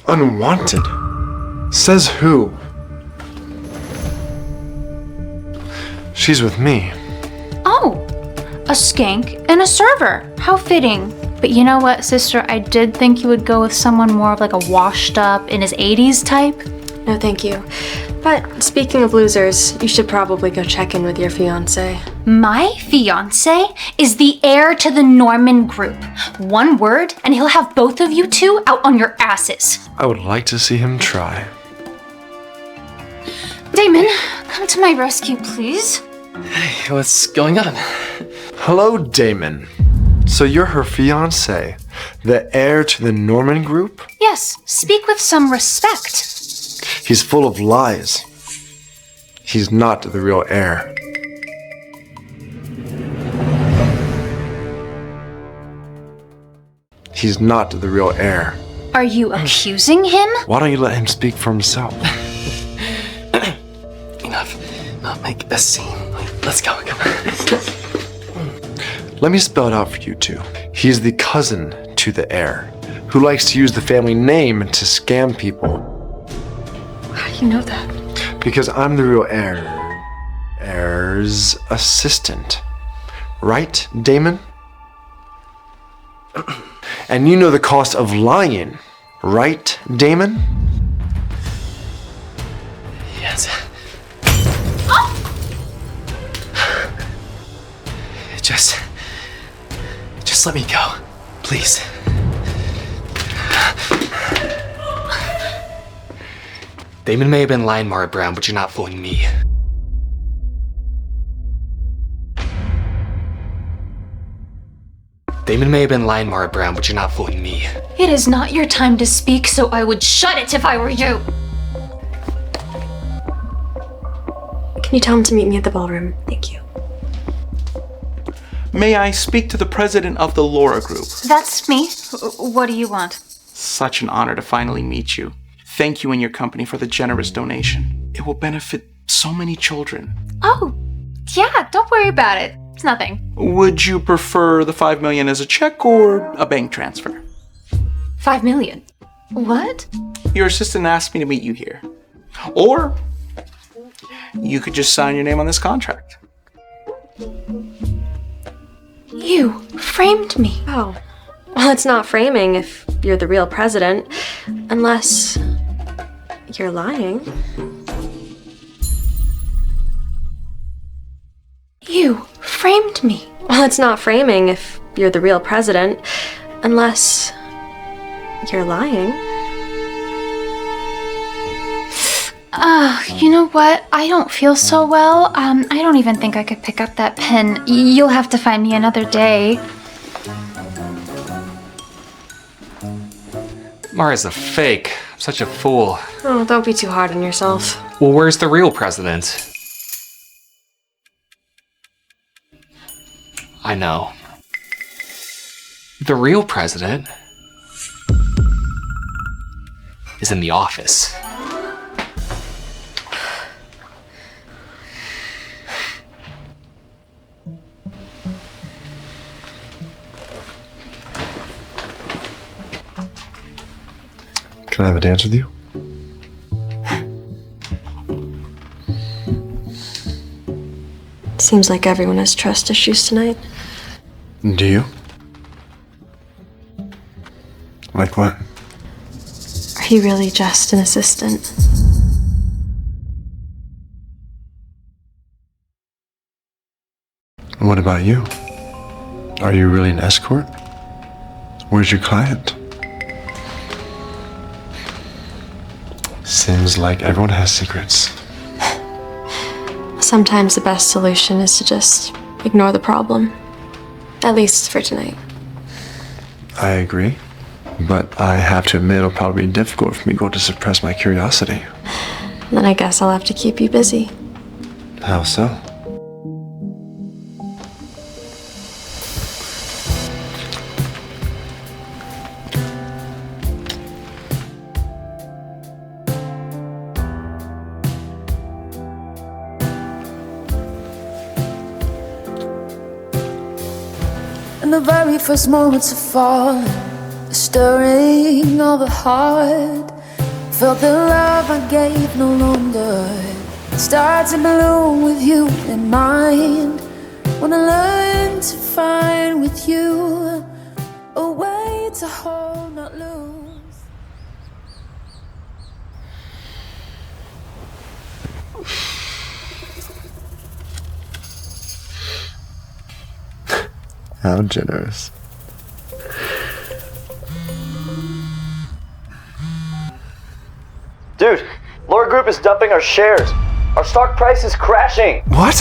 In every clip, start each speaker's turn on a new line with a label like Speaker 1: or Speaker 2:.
Speaker 1: Unwanted? Says who? She's with me.
Speaker 2: Oh, a skank and a server. How fitting. But you know what, sister? I did think you would go with someone more of like a washed up in his 80s type.
Speaker 3: No, thank you. But speaking of losers, you should probably go check in with your fiancé.
Speaker 2: My fiancé is the heir to the Norman group. One word, and he'll have both of you two out on your asses.
Speaker 1: I would like to see him try.
Speaker 2: Damon, come to my rescue, please.
Speaker 4: Hey, what's going on?
Speaker 1: Hello, Damon. So you're her fiancé, the heir to the Norman group?
Speaker 2: Yes, speak with some respect.
Speaker 1: He's full of lies. He's not the real heir. He's not the real heir.
Speaker 2: Are you accusing him?
Speaker 1: Why don't you let him speak for himself?
Speaker 4: Enough. Not make a scene. Let's go. Come on.
Speaker 1: Let me spell it out for you two. He's the cousin to the heir, who likes to use the family name to scam people.
Speaker 3: How do you know that?
Speaker 1: Because I'm the real heir. Heir's assistant. Right, Damon? And you know the cost of lying. Right, Damon?
Speaker 4: Yes. Just let me go, please. Damon may have been lying, Mara Brown, but you're not fooling me. Damon may have been lying, Mara Brown, but you're not fooling me.
Speaker 2: It is not your time to speak, so I would shut it if I were you.
Speaker 3: Can you tell him to meet me at the ballroom? Thank you.
Speaker 5: May I speak to the president of the Laura Group?
Speaker 2: That's me. What do you want?
Speaker 5: Such an honor to finally meet you. Thank you and your company for the generous donation. It will benefit so many children.
Speaker 2: Oh, yeah, don't worry about it. It's nothing.
Speaker 5: Would you prefer the $5 million as a check or a bank transfer?
Speaker 2: $5 million. What?
Speaker 5: Your assistant asked me to meet you here. Or you could just sign your name on this contract.
Speaker 2: You framed me.
Speaker 3: Oh. Well, it's not framing if you're the real president, unless you're lying.
Speaker 2: You framed me.
Speaker 3: Well, it's not framing if you're the real president, unless you're lying.
Speaker 2: You know what? I don't feel so well. I don't even think I could pick up that pen. You'll have to find me another day.
Speaker 4: Mara's a fake. I'm such a fool.
Speaker 3: Oh, don't be too hard on yourself.
Speaker 4: Well, where's the real president? I know. The real president is in the office.
Speaker 1: Can I have a dance with you?
Speaker 3: Seems like everyone has trust issues tonight.
Speaker 1: Do you? Like what?
Speaker 3: Are you really just an assistant?
Speaker 1: And what about you? Are you really an escort? Where's your client? Seems like everyone has secrets.
Speaker 3: Sometimes the best solution is to just ignore the problem. At least for tonight.
Speaker 1: I agree. But I have to admit it'll probably be difficult for me to suppress my curiosity.
Speaker 3: Then I guess I'll have to keep you busy.
Speaker 1: How so?
Speaker 6: In the very first moments of falling, the stirring of the heart. Felt the love I gave no longer start to bloom with you in mind. Wanna learn to find with you a way to hold, not lose.
Speaker 1: How generous.
Speaker 7: Dude, Laura Group is dumping our shares. Our stock price is crashing.
Speaker 1: What?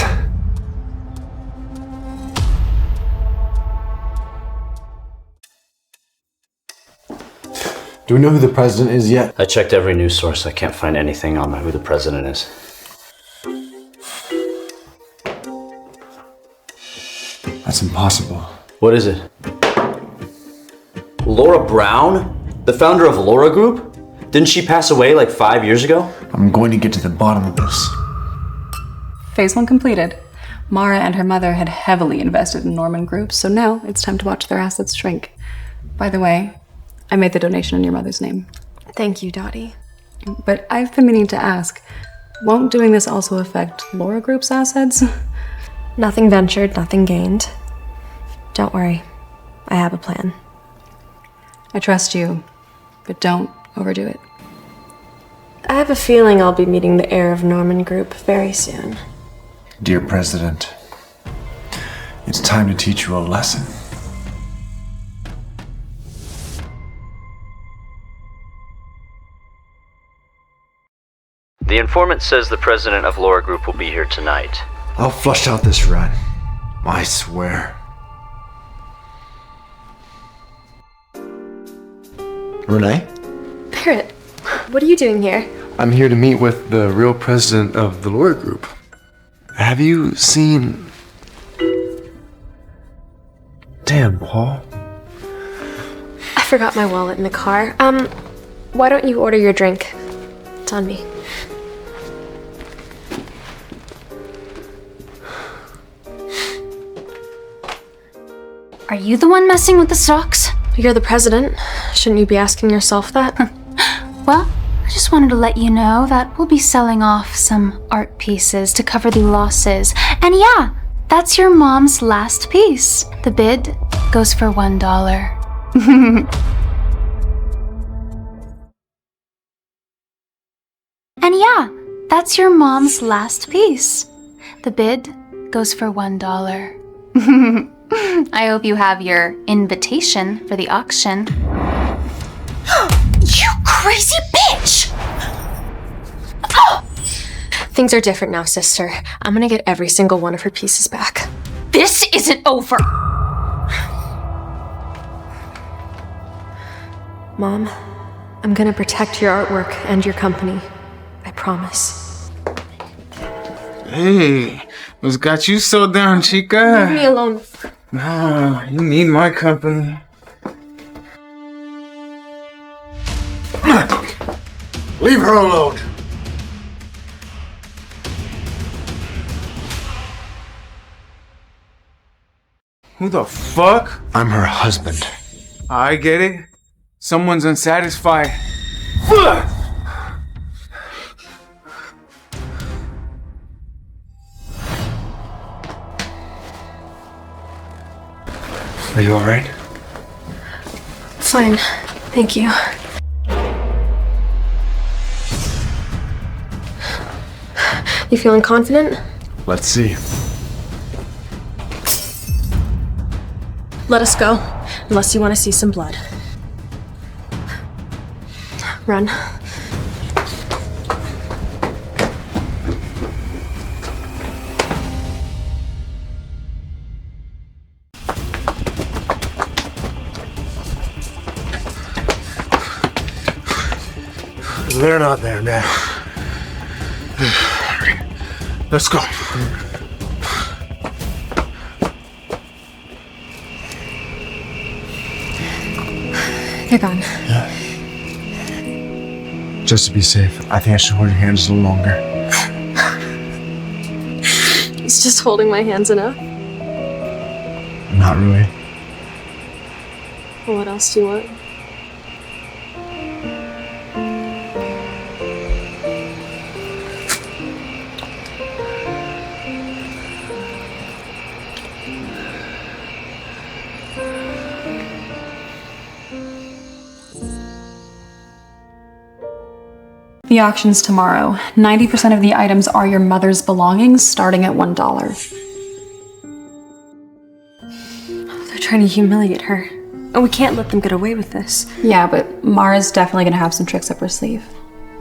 Speaker 1: Do we know who the president is yet?
Speaker 7: I checked every news source. I can't find anything on who the president is.
Speaker 1: That's impossible.
Speaker 7: What is it? Laura Brown? The founder of Laura Group? Didn't she pass away like 5 years ago?
Speaker 1: I'm going to get to the bottom of this.
Speaker 8: Phase 1 completed. Mara and her mother had heavily invested in Norman Group, so now it's time to watch their assets shrink. By the way, I made the donation in your mother's name.
Speaker 3: Thank you, Dottie.
Speaker 8: But I've been meaning to ask, won't doing this also affect Laura Group's assets?
Speaker 3: Nothing ventured, nothing gained. Don't worry. I have a plan.
Speaker 8: I trust you, but don't overdo it.
Speaker 3: I have a feeling I'll be meeting the heir of Norman Group very soon.
Speaker 1: Dear President, it's time to teach you a lesson.
Speaker 7: The informant says the president of Laura Group will be here tonight.
Speaker 1: I'll flush out this rat. I swear. Renee?
Speaker 3: Barret, what are you doing here?
Speaker 1: I'm here to meet with the real president of the Laura Group. Have you seen... Damn, Paul.
Speaker 3: I forgot my wallet in the car. Why don't you order your drink? It's on me.
Speaker 2: Are you the one messing with the stocks?
Speaker 3: You're the president. Shouldn't you be asking yourself that?
Speaker 2: Well, I just wanted to let you know that we'll be selling off some art pieces to cover the losses. And yeah, that's your mom's last piece. The bid goes for $1. And yeah, that's your mom's last piece. The bid goes for $1. I hope you have your invitation for the auction. You crazy bitch!
Speaker 3: Things are different now, sister. I'm gonna get every single one of her pieces back.
Speaker 2: This isn't over!
Speaker 3: Mom, I'm gonna protect your artwork and your company. I promise.
Speaker 9: Hey, what's got you so down, chica?
Speaker 3: Leave me alone.
Speaker 9: Nah, you need my company.
Speaker 1: Leave her alone.
Speaker 9: Who the fuck?
Speaker 1: I'm her husband.
Speaker 9: I get it. Someone's unsatisfied.
Speaker 1: Are you alright?
Speaker 3: Fine. Thank you. You feeling confident?
Speaker 1: Let's see.
Speaker 3: Let us go, unless you want to see some blood. Run.
Speaker 1: They're not there now.
Speaker 9: Let's go.
Speaker 3: They're gone.
Speaker 1: Just to be safe, I think I should hold your hands a little longer.
Speaker 3: It's just holding my hands enough.
Speaker 1: Not really.
Speaker 3: Well, what else do you want?
Speaker 8: The auction's tomorrow. 90% of the items are your mother's belongings, starting at $1.
Speaker 3: They're trying to humiliate her. And we can't let them get away with this.
Speaker 8: Yeah, but Mara's definitely gonna have some tricks up her sleeve.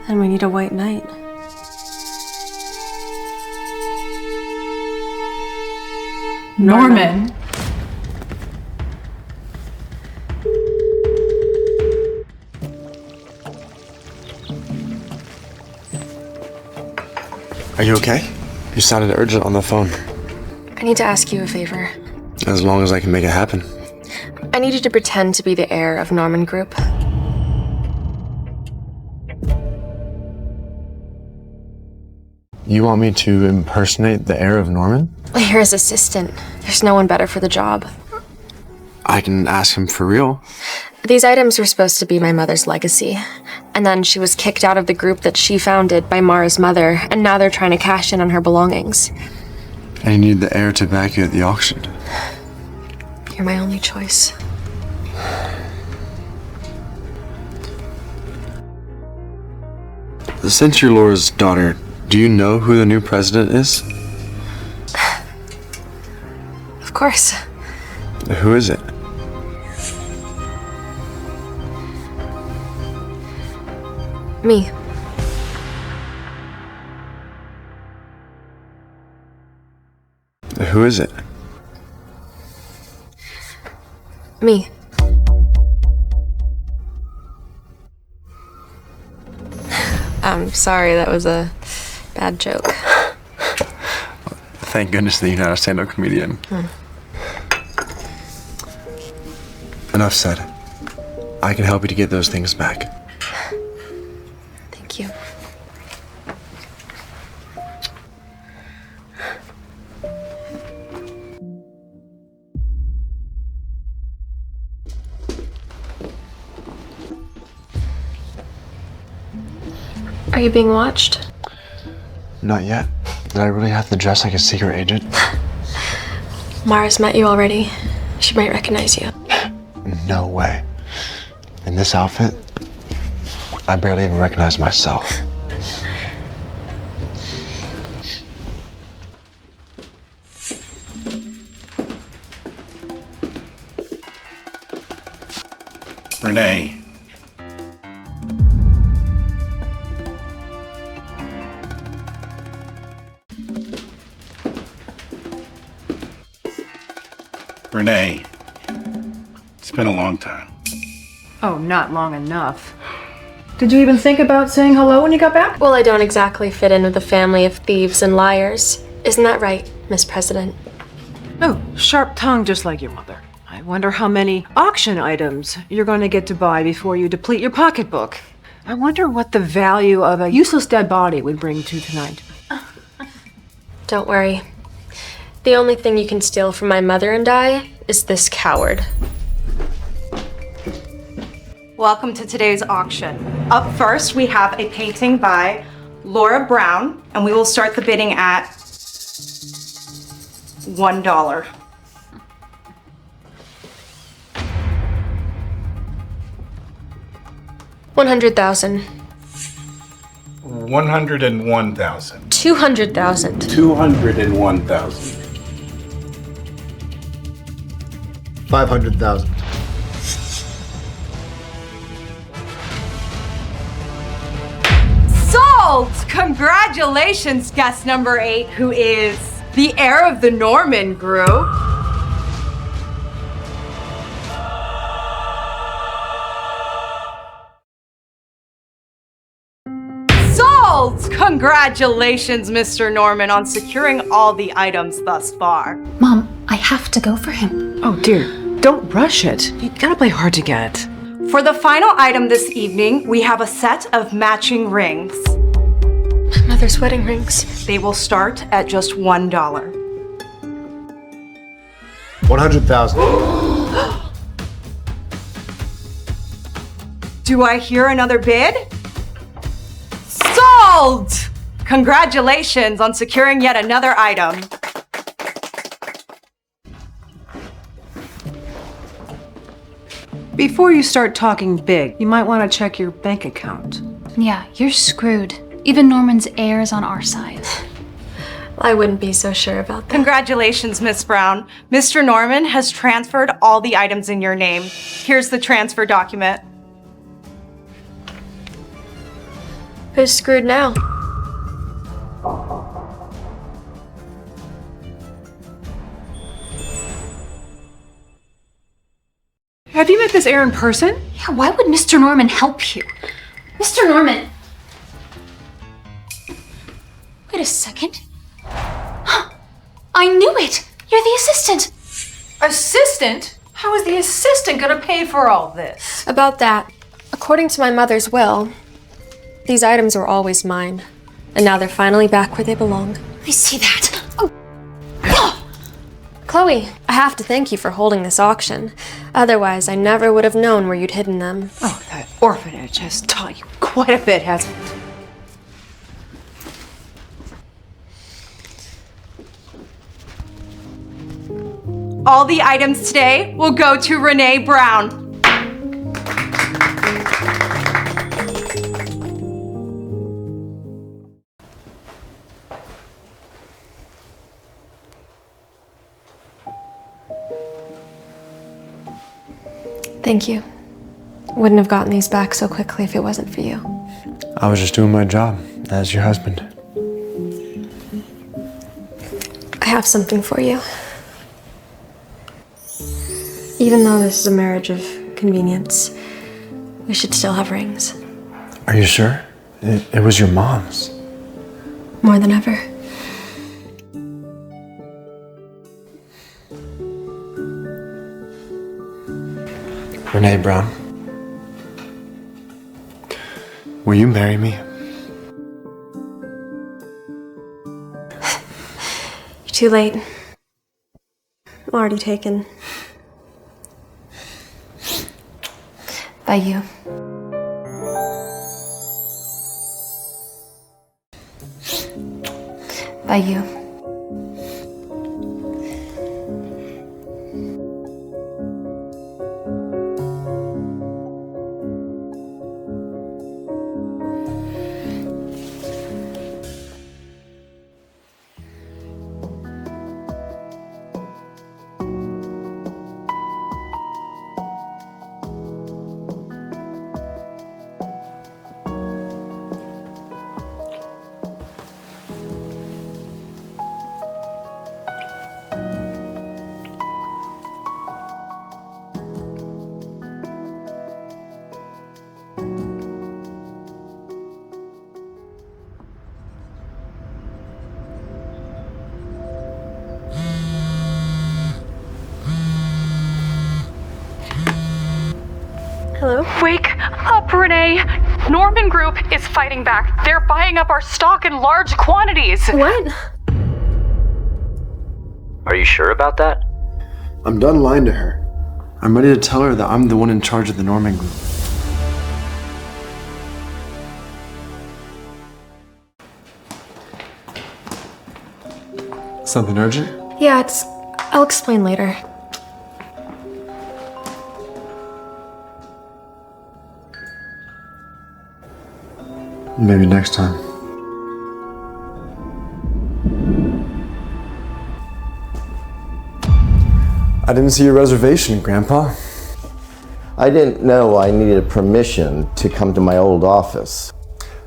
Speaker 3: And we need a white knight.
Speaker 8: Norman.
Speaker 1: Are you okay? You sounded urgent on the phone.
Speaker 3: I need to ask you a favor.
Speaker 1: As long as I can make it happen.
Speaker 3: I need you to pretend to be the heir of Norman Group.
Speaker 1: You want me to impersonate the heir of Norman?
Speaker 3: You're his assistant. There's no one better for the job.
Speaker 1: I can ask him for real.
Speaker 3: These items were supposed to be my mother's legacy. And then she was kicked out of the group that she founded by Mara's mother, and now they're trying to cash in on her belongings.
Speaker 1: And you need the heir to back you at the auction.
Speaker 3: You're my only choice.
Speaker 1: Since you're Laura's daughter, do you know who the new president is?
Speaker 3: Of course.
Speaker 1: Who is it?
Speaker 3: Me.
Speaker 1: Who is it?
Speaker 3: Me. I'm sorry, that was a bad joke.
Speaker 1: Thank goodness that you're not a stand-up comedian. Enough said. I can help you to get those things back.
Speaker 3: Thank you. Are you being watched?
Speaker 1: Not yet. Did I really have to dress like a secret agent?
Speaker 3: Mara's met you already. She might recognize you.
Speaker 1: No way. In this outfit, I barely even recognize myself.
Speaker 10: Renee. Renee, it's been a long time.
Speaker 11: Oh, not long enough. Did you even think about saying hello when you got back?
Speaker 3: Well, I don't exactly fit in with a family of thieves and liars. Isn't that right, Miss President?
Speaker 11: Oh, sharp tongue just like your mother. I wonder how many auction items you're going to get to buy before you deplete your pocketbook. I wonder what the value of a useless dead body would bring to tonight.
Speaker 3: Don't worry. The only thing you can steal from my mother and I is this coward.
Speaker 12: Welcome to today's auction. Up first, we have a painting by Laura Brown, and we will start the bidding at $1.
Speaker 3: $100,000.
Speaker 10: 101,000.
Speaker 3: 200,000.
Speaker 10: 201,000.
Speaker 13: 500,000.
Speaker 12: Sold! Congratulations, guest number 8, who is the heir of the Norman Group. Sold! Congratulations, Mr. Norman, on securing all the items thus far.
Speaker 2: Mom, I have to go for him.
Speaker 11: Oh dear, don't rush it. You gotta play hard to get.
Speaker 12: For the final item this evening, we have a set of matching rings.
Speaker 3: My mother's wedding rings.
Speaker 12: They will start at just $1.
Speaker 13: 100,000.
Speaker 12: Do I hear another bid? Sold! Congratulations on securing yet another item.
Speaker 11: Before you start talking big, you might want to check your bank account.
Speaker 2: Yeah, you're screwed. Even Norman's heir is on our side.
Speaker 3: I wouldn't be so sure about that.
Speaker 12: Congratulations, Miss Brown. Mr. Norman has transferred all the items in your name. Here's the transfer document.
Speaker 3: Who's screwed now?
Speaker 11: Have you met this heir in person?
Speaker 2: Yeah, why would Mr. Norman help you? Mr. Norman! Wait a second. I knew it! You're the assistant!
Speaker 11: Assistant? How is the assistant gonna pay for all this?
Speaker 3: About that, according to my mother's will, these items were always mine. And now they're finally back where they belong.
Speaker 2: I see that.
Speaker 3: Chloe, I have to thank you for holding this auction. Otherwise, I never would have known where you'd hidden them.
Speaker 11: Oh, that orphanage has taught you quite a bit, hasn't it?
Speaker 12: All the items today will go to Renee Brown.
Speaker 3: Thank you. Wouldn't have gotten these back so quickly if it wasn't for you.
Speaker 1: I was just doing my job as your husband.
Speaker 3: I have something for you. Even though this is a marriage of convenience, we should still have rings.
Speaker 1: Are you sure? It was your mom's.
Speaker 3: More than ever.
Speaker 1: Renee Brown, will you marry me?
Speaker 3: You're too late. I'm already taken. By you. By you. Hello?
Speaker 13: Wake up, Renee! Norman Group is fighting back. They're buying up our stock in large quantities.
Speaker 3: What?
Speaker 7: Are you sure about that?
Speaker 1: I'm done lying to her. I'm ready to tell her that I'm the one in charge of the Norman Group. Something urgent?
Speaker 3: Yeah, I'll explain later.
Speaker 1: Maybe next time. I didn't see your reservation, Grandpa.
Speaker 14: I didn't know I needed permission to come to my old office.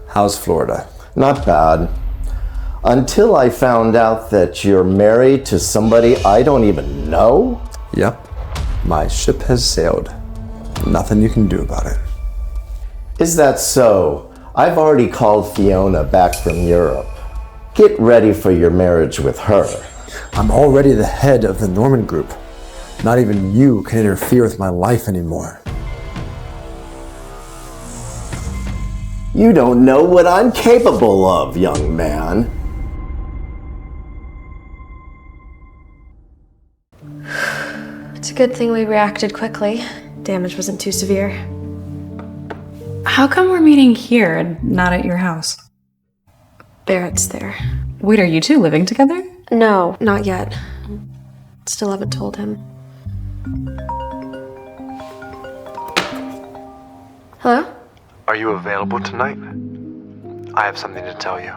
Speaker 1: How's Florida?
Speaker 14: Not bad. Until I found out that you're married to somebody I don't even know?
Speaker 1: Yep. My ship has sailed. Nothing you can do about it.
Speaker 14: Is that so? I've already called Fiona back from Europe. Get ready for your marriage with her.
Speaker 1: I'm already the head of the Norman Group. Not even you can interfere with my life anymore.
Speaker 14: You don't know what I'm capable of, young man.
Speaker 3: It's a good thing we reacted quickly. Damage wasn't too severe.
Speaker 8: How come we're meeting here and not at your house?
Speaker 3: Barret's there.
Speaker 8: Wait, are you two living together?
Speaker 3: No, not yet. Still haven't told him. Hello?
Speaker 1: Are you available tonight? I have something to tell you.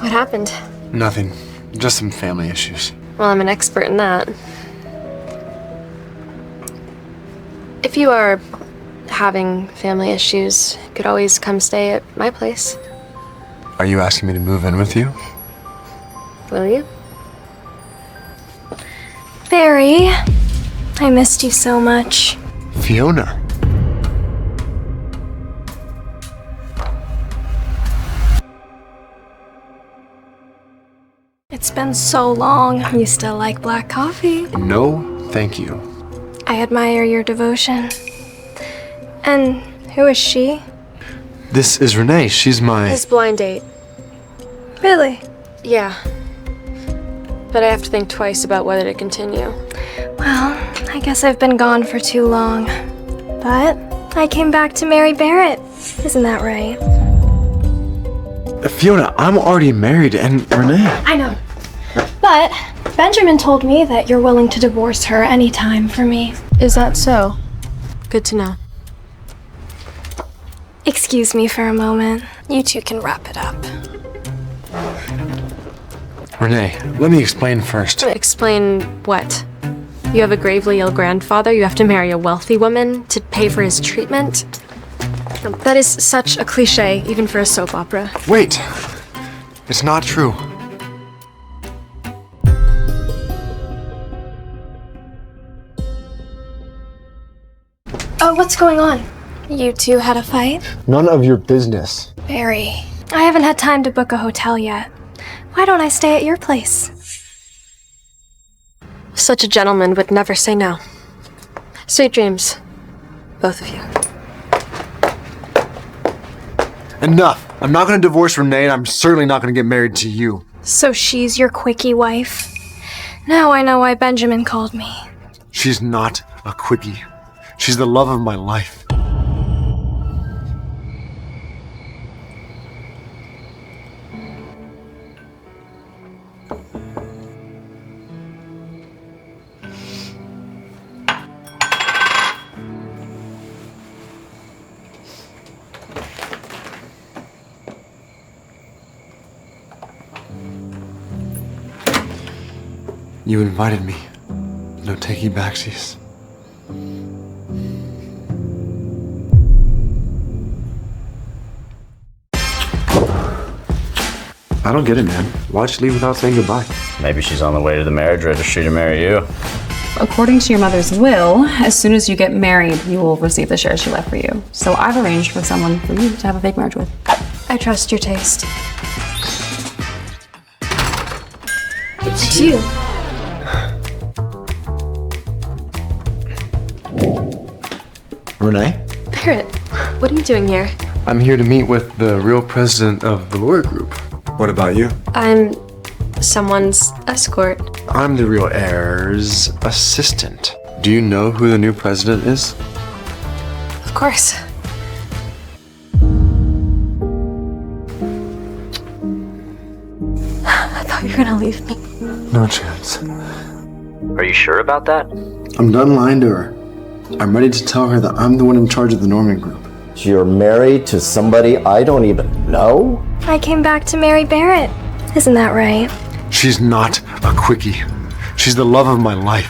Speaker 3: What happened?
Speaker 1: Nothing. Just some family issues.
Speaker 3: Well, I'm an expert in that. If you are having family issues, you could always come stay at my place.
Speaker 1: Are you asking me to move in with you?
Speaker 3: Will you?
Speaker 15: Barry, I missed you so much.
Speaker 1: Fiona.
Speaker 15: It's been so long. You still like black coffee?
Speaker 1: No, thank you.
Speaker 15: I admire your devotion. And who is she?
Speaker 1: This is Renee. She's my...
Speaker 3: His blind date.
Speaker 15: Really?
Speaker 3: Yeah. But I have to think twice about whether to continue.
Speaker 15: Well, I guess I've been gone for too long. But I came back to marry Barret. Isn't that right?
Speaker 1: Fiona, I'm already married, and Renee...
Speaker 15: I know. But Benjamin told me that you're willing to divorce her anytime for me.
Speaker 3: Is that so? Good to know.
Speaker 15: Excuse me for a moment. You two can wrap it up.
Speaker 1: Renee, let me explain first.
Speaker 3: Explain what? You have a gravely ill grandfather, you have to marry a wealthy woman to pay for his treatment? That is such a cliche, even for a soap opera.
Speaker 1: Wait! It's not true.
Speaker 15: Oh, what's going on? You two had a fight?
Speaker 1: None of your business.
Speaker 15: Barry, I haven't had time to book a hotel yet. Why don't I stay at your place?
Speaker 3: Such a gentleman would never say no. Sweet dreams, both of you.
Speaker 1: Enough! I'm not gonna divorce Renee, and I'm certainly not gonna get married to you.
Speaker 15: So she's your quickie wife? Now I know why Benjamin called me.
Speaker 1: She's not a quickie. She's the love of my life. You invited me. No takey backsies. I don't get it, man. Why'd she leave without saying goodbye?
Speaker 7: Maybe she's on the way to the marriage registry to marry you.
Speaker 8: According to your mother's will, as soon as you get married, you will receive the shares she left for you. So I've arranged for someone for you to have a fake marriage with.
Speaker 15: I trust your taste. It's you.
Speaker 1: Renee?
Speaker 3: Barret, what are you doing here?
Speaker 1: I'm here to meet with the real president of the Laura Group. What about you?
Speaker 3: I'm someone's escort.
Speaker 1: I'm the real heir's assistant. Do you know who the new president is?
Speaker 3: Of course. I thought you were gonna leave me.
Speaker 1: No chance.
Speaker 7: Are you sure about that?
Speaker 1: I'm done lying to her. I'm ready to tell her that I'm the one in charge of the Norman Group.
Speaker 14: You're married to somebody I don't even know?
Speaker 15: I came back to marry Barret. Isn't that right?
Speaker 1: She's not a quickie. She's the love of my life.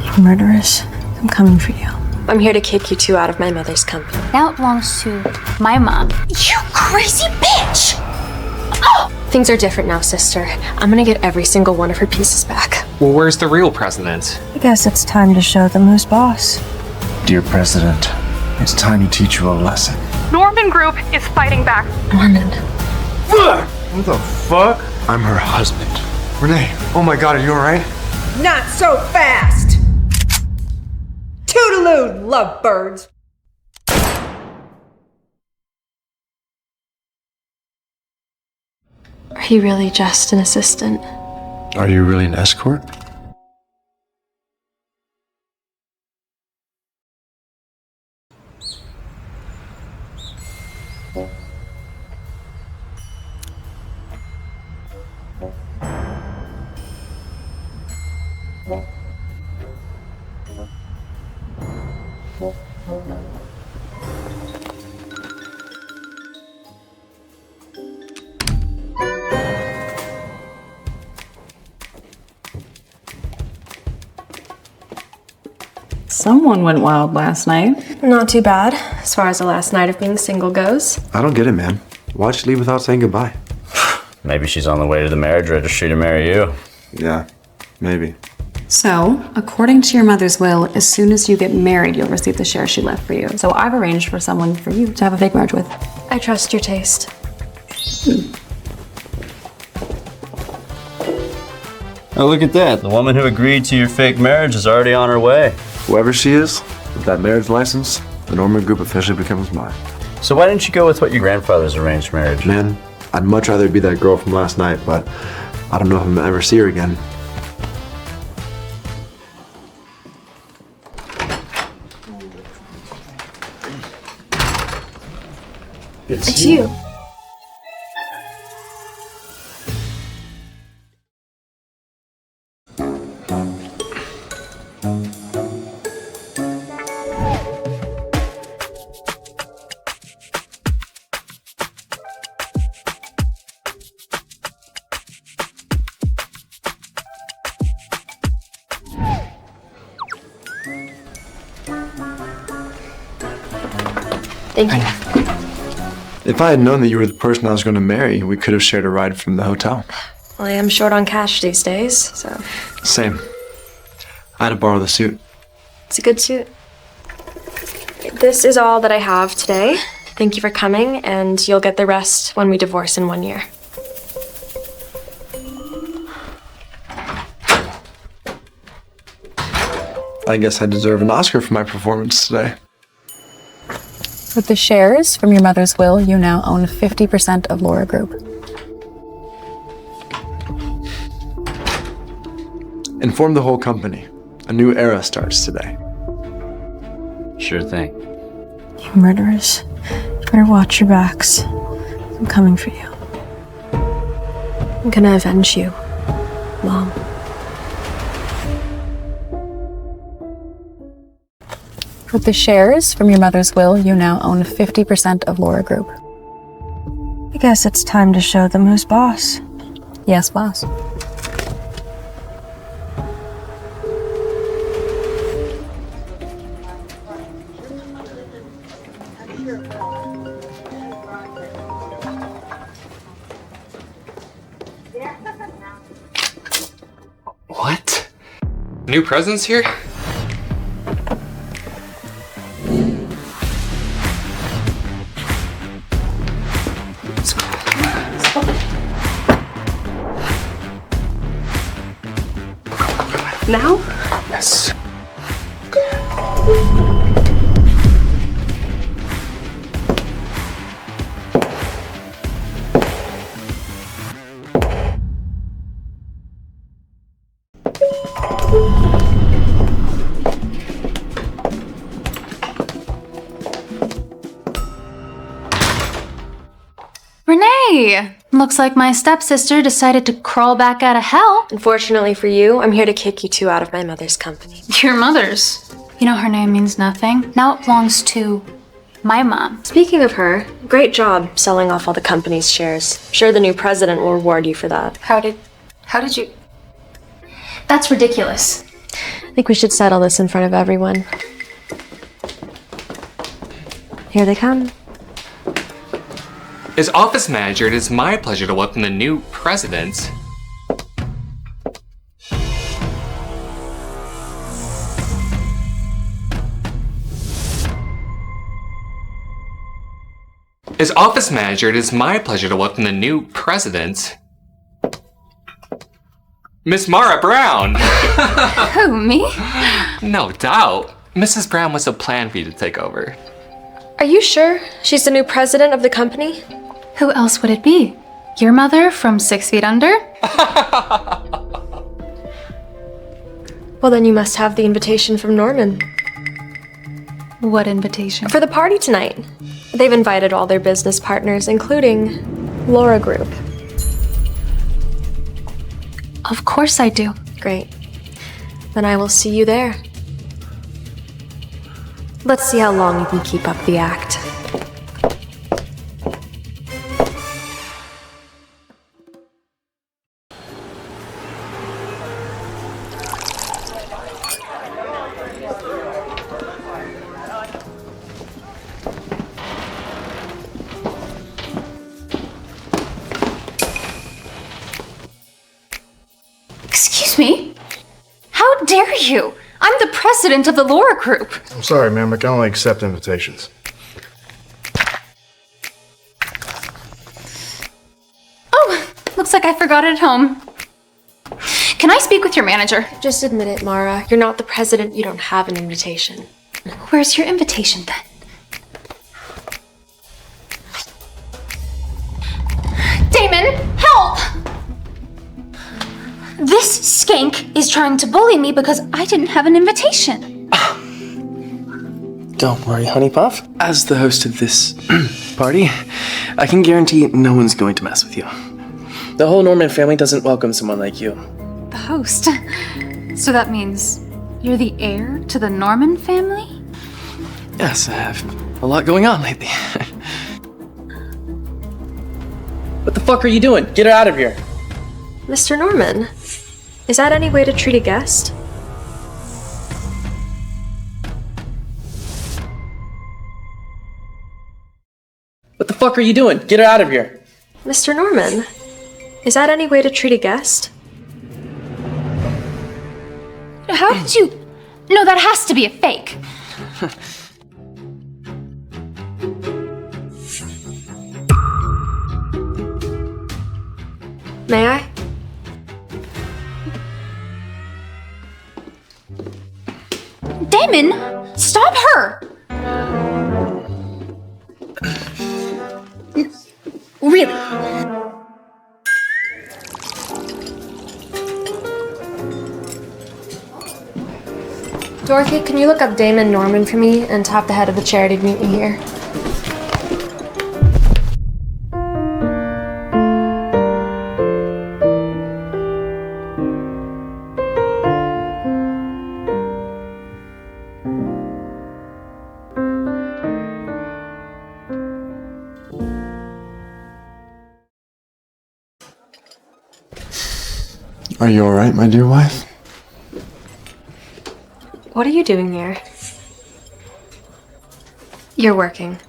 Speaker 3: You murderess. I'm coming for you. I'm here to kick you two out of my mother's company.
Speaker 2: Now it belongs to my mom.
Speaker 3: You crazy bitch! Oh! Things are different now, sister. I'm gonna get every single one of her pieces back.
Speaker 4: Well, where's the real president?
Speaker 16: I guess it's time to show them who's boss.
Speaker 1: Dear President, it's time to teach you a lesson.
Speaker 13: Norman Group is fighting back.
Speaker 3: Norman.
Speaker 9: What the fuck?
Speaker 1: I'm her husband. Renee, oh my god, are you alright?
Speaker 11: Not so fast! Toodaloo, lovebirds!
Speaker 3: Are you really just an assistant?
Speaker 1: Are you really an escort?
Speaker 8: Someone went wild last night.
Speaker 3: Not too bad, as far as the last night of being single goes.
Speaker 1: I don't get it, man. Why'd she leave without saying goodbye?
Speaker 7: Maybe she's on the way to the marriage registry to marry you.
Speaker 1: Yeah, maybe.
Speaker 8: So, according to your mother's will, as soon as you get married, you'll receive the share she left for you. So I've arranged for someone for you to have a fake marriage with.
Speaker 3: I trust your taste.
Speaker 7: Oh, look at that. The woman who agreed to your fake marriage is already on her way.
Speaker 1: Whoever she is, with that marriage license, the Norman Group officially becomes mine.
Speaker 7: So why didn't you go with what your grandfather's arranged marriage?
Speaker 1: Man, I'd much rather be that girl from last night, but I don't know if I'm gonna ever see her again.
Speaker 3: It's you. Thank you.
Speaker 1: If I had known that you were the person I was going to marry, we could have shared a ride from the hotel.
Speaker 3: Well, I am short on cash these days, so.
Speaker 1: Same. I had to borrow the suit.
Speaker 3: It's a good suit. This is all that I have today. Thank you for coming, and you'll get the rest when we divorce in 1 year.
Speaker 1: I guess I deserve an Oscar for my performance today.
Speaker 8: With the shares from your mother's will, you now own 50% of Laura Group.
Speaker 1: Inform the whole company. A new era starts today.
Speaker 7: Sure thing.
Speaker 16: You murderers. You better watch your backs. I'm coming for you.
Speaker 3: I'm gonna avenge you, Mom.
Speaker 8: With the shares from your mother's will, you now own 50% of Laura Group.
Speaker 16: I guess it's time to show them who's boss.
Speaker 8: Yes, boss.
Speaker 17: What? New presents here?
Speaker 3: Now?
Speaker 17: Yes.
Speaker 2: Renee! Looks like my stepsister decided to crawl back out of hell.
Speaker 3: Unfortunately for you, I'm here to kick you two out of my mother's company.
Speaker 2: Your mother's? You know her name means nothing. Now it belongs to my mom.
Speaker 3: Speaking of her, great job selling off all the company's shares. I'm sure the new president will reward you for that.
Speaker 2: How did you? That's ridiculous.
Speaker 3: I think we should settle this in front of everyone. Here they come.
Speaker 17: As office manager, it is my pleasure to welcome the new president. As office manager, it is my pleasure to welcome the new president, Miss Mara Brown.
Speaker 2: Who, me?
Speaker 17: No doubt. Mrs. Brown must have planned for you to take over.
Speaker 3: Are you sure she's the new president of the company?
Speaker 2: Who else would it be? Your mother from 6 Feet Under?
Speaker 3: Well, then you must have the invitation from Norman.
Speaker 2: What invitation?
Speaker 3: For the party tonight. They've invited all their business partners, including Laura Group.
Speaker 2: Of course I do.
Speaker 3: Great. Then I will see you there. Let's see how long you can keep up the act.
Speaker 2: Excuse me? How dare you? I'm the president of the Laura Group.
Speaker 18: I'm sorry, ma'am. I can only accept invitations.
Speaker 2: Oh, looks like I forgot it at home. Can I speak with your manager?
Speaker 3: Just admit it, Mara. You're not the president. You don't have an invitation.
Speaker 2: Where's your invitation then? Damon, help! This skank is trying to bully me because I didn't have an invitation.
Speaker 4: Don't worry, honey puff. As the host of this party, I can guarantee no one's going to mess with you. The whole Norman family doesn't welcome someone like you.
Speaker 2: The host? So that means you're the heir to the Norman family?
Speaker 4: Yes, I have a lot going on lately. What the fuck are you doing? Get her out of here.
Speaker 3: Mr. Norman, is that any way to treat a guest?
Speaker 4: What the fuck are you doing? Get her out of here.
Speaker 3: Mr. Norman, is that any way to treat a guest?
Speaker 2: How did you... No, that has to be a fake.
Speaker 3: May I?
Speaker 2: Damon, stop her! Really?
Speaker 3: Dorothy, can you look up Damon Norman for me and tap the head of the charity to meet me here?
Speaker 1: Are you alright, my dear wife?
Speaker 3: What are you doing here? You're working.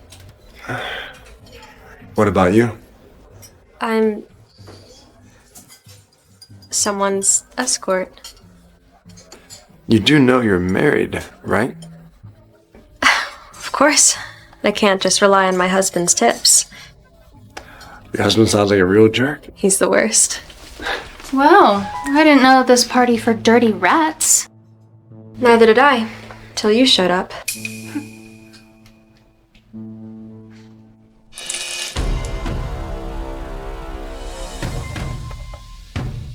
Speaker 1: What about you?
Speaker 3: I'm someone's escort.
Speaker 1: You do know you're married, right?
Speaker 3: Of course. I can't just rely on my husband's tips.
Speaker 1: Your husband sounds like a real jerk.
Speaker 3: He's the worst.
Speaker 2: Well, I didn't know this party for dirty rats.
Speaker 3: Neither did I, till you showed up.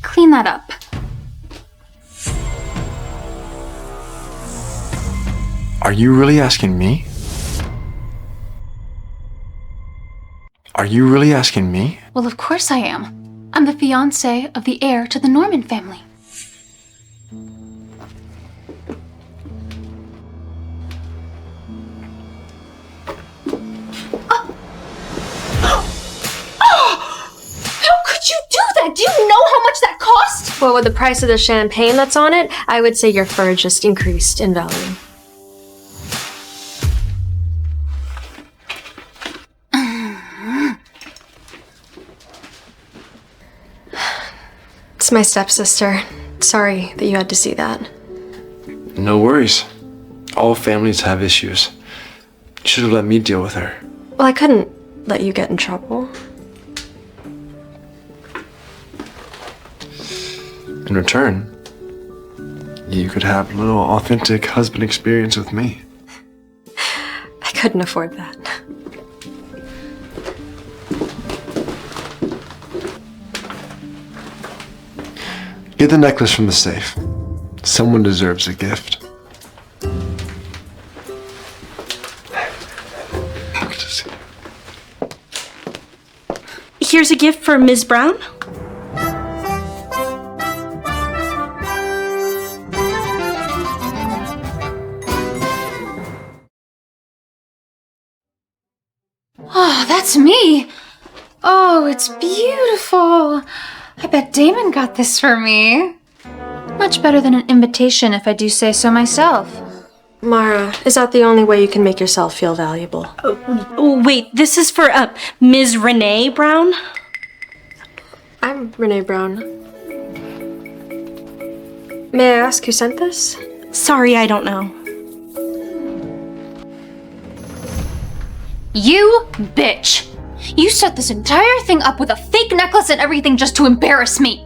Speaker 2: Clean that up.
Speaker 1: Are you really asking me? Are you really asking me?
Speaker 2: Well, of course I am. I'm the fiancé of the heir to the Norman family.
Speaker 3: How could you do that? Do you know how much that cost? Well, with the price of the champagne that's on it, I would say your fur just increased in value. It's my stepsister. Sorry that you had to see that.
Speaker 1: No worries. All families have issues. You should have let me deal with her.
Speaker 3: Well, I couldn't let you get in trouble.
Speaker 1: In return, you could have a little authentic husband experience with me.
Speaker 3: I couldn't afford that.
Speaker 1: Get the necklace from the safe. Someone deserves a gift.
Speaker 19: Here's a gift for Ms. Brown.
Speaker 2: That's me! Oh, it's beautiful. I bet Damon got this for me. Much better than an invitation, if I do say so myself.
Speaker 3: Mara, is that the only way you can make yourself feel valuable?
Speaker 19: Oh, wait, this is for Ms. Renee Brown?
Speaker 3: I'm Renee Brown. May I ask who sent this?
Speaker 19: Sorry, I don't know.
Speaker 2: You bitch! You set this entire thing up with a fake necklace and everything just to embarrass me.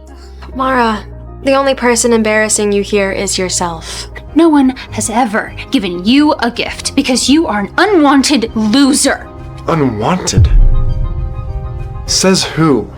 Speaker 3: Mara, the only person embarrassing you here is yourself.
Speaker 2: No one has ever given you a gift because you are an unwanted loser.
Speaker 1: Unwanted? Says who?